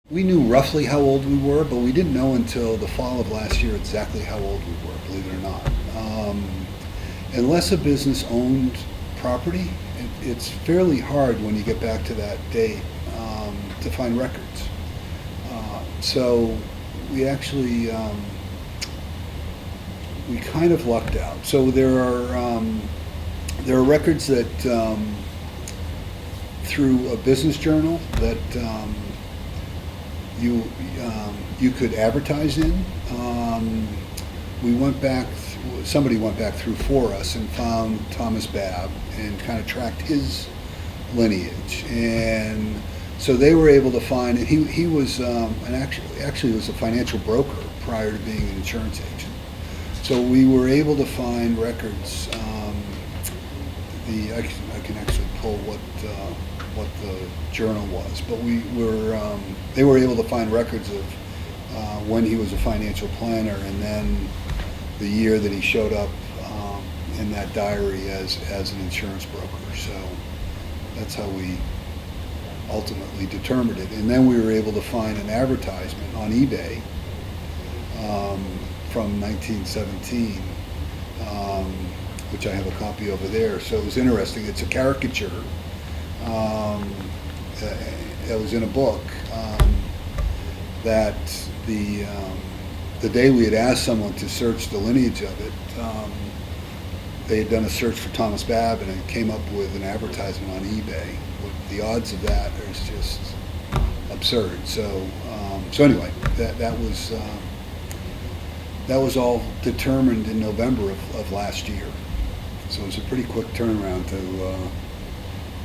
We knew roughly how old we were, but we didn't know until the fall of last year exactly how old we were, believe it or not. Unless a business owned property, it's fairly hard when you get back to that date to find records. So we actually, we kind of lucked out. So there are records that through a business journal that you could advertise in. We went back, somebody went back through for us and found Thomas Babb and kind of tracked his lineage. And so they were able to find, and he was actually was a financial broker prior to being an insurance agent. So we were able to find records. I can actually pull what the journal was, but they were able to find records of when he was a financial planner, and then the year that he showed up in that diary as an insurance broker. So that's how we ultimately determined it. And then we were able to find an advertisement on eBay from 1917, which I have a copy over there. So it was interesting. It's a caricature that was in a book that the day we had asked someone to search the lineage of it, they had done a search for Thomas Babb and it came up with an advertisement on eBay. The odds of that is just absurd. So anyway, that was all determined in November of last year. So it was a pretty quick turnaround to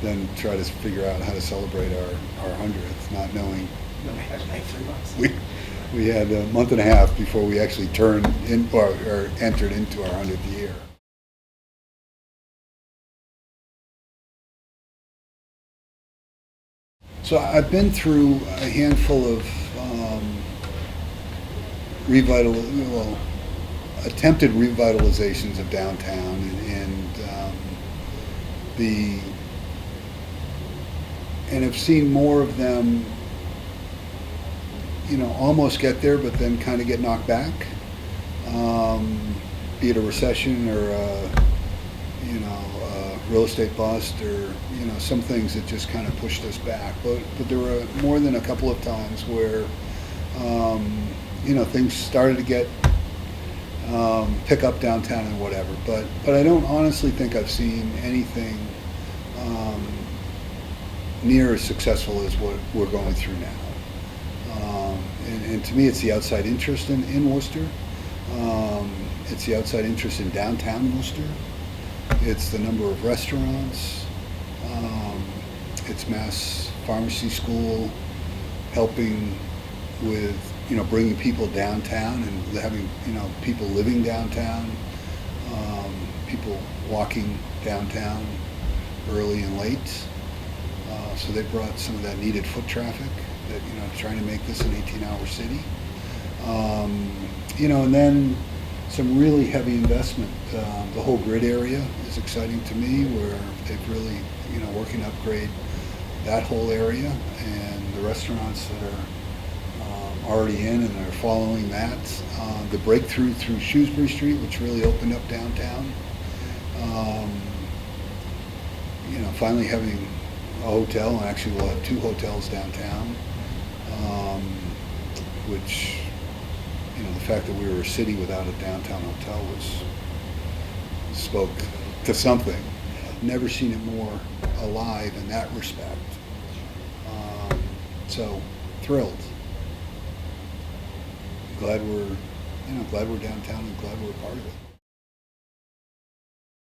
then try to figure out how to celebrate our 100th, not knowing. No, we had like 3 months. We had a month and a half before we actually turned in or entered into our 100th year. So I've been through a handful of attempted revitalizations of downtown, and have seen more of them, almost get there, but then kind of get knocked back. Be it a recession or a real estate bust, or some things that just kind of pushed us back. But there were more than a couple of times where things started to get pick up downtown and whatever. But I don't honestly think I've seen anything near as successful as what we're going through now. And to me, it's the outside interest in Worcester. It's the outside interest in downtown Worcester. It's the number of restaurants. It's Mass Pharmacy School helping with, bringing people downtown and having, people living downtown, people walking downtown early and late. So they brought some of that needed foot traffic that, trying to make this an 18-hour city. And then some really heavy investment. The whole grid area is exciting to me, where they've really, working to upgrade that whole area, and the restaurants that are already in and are following that. The breakthrough through Shrewsbury Street, which really opened up downtown. Finally having a hotel, and actually we'll have 2 hotels downtown, which, the fact that we were a city without a downtown hotel spoke to something. Never seen it more alive in that respect. So thrilled. Glad we're downtown and glad we're a part of it.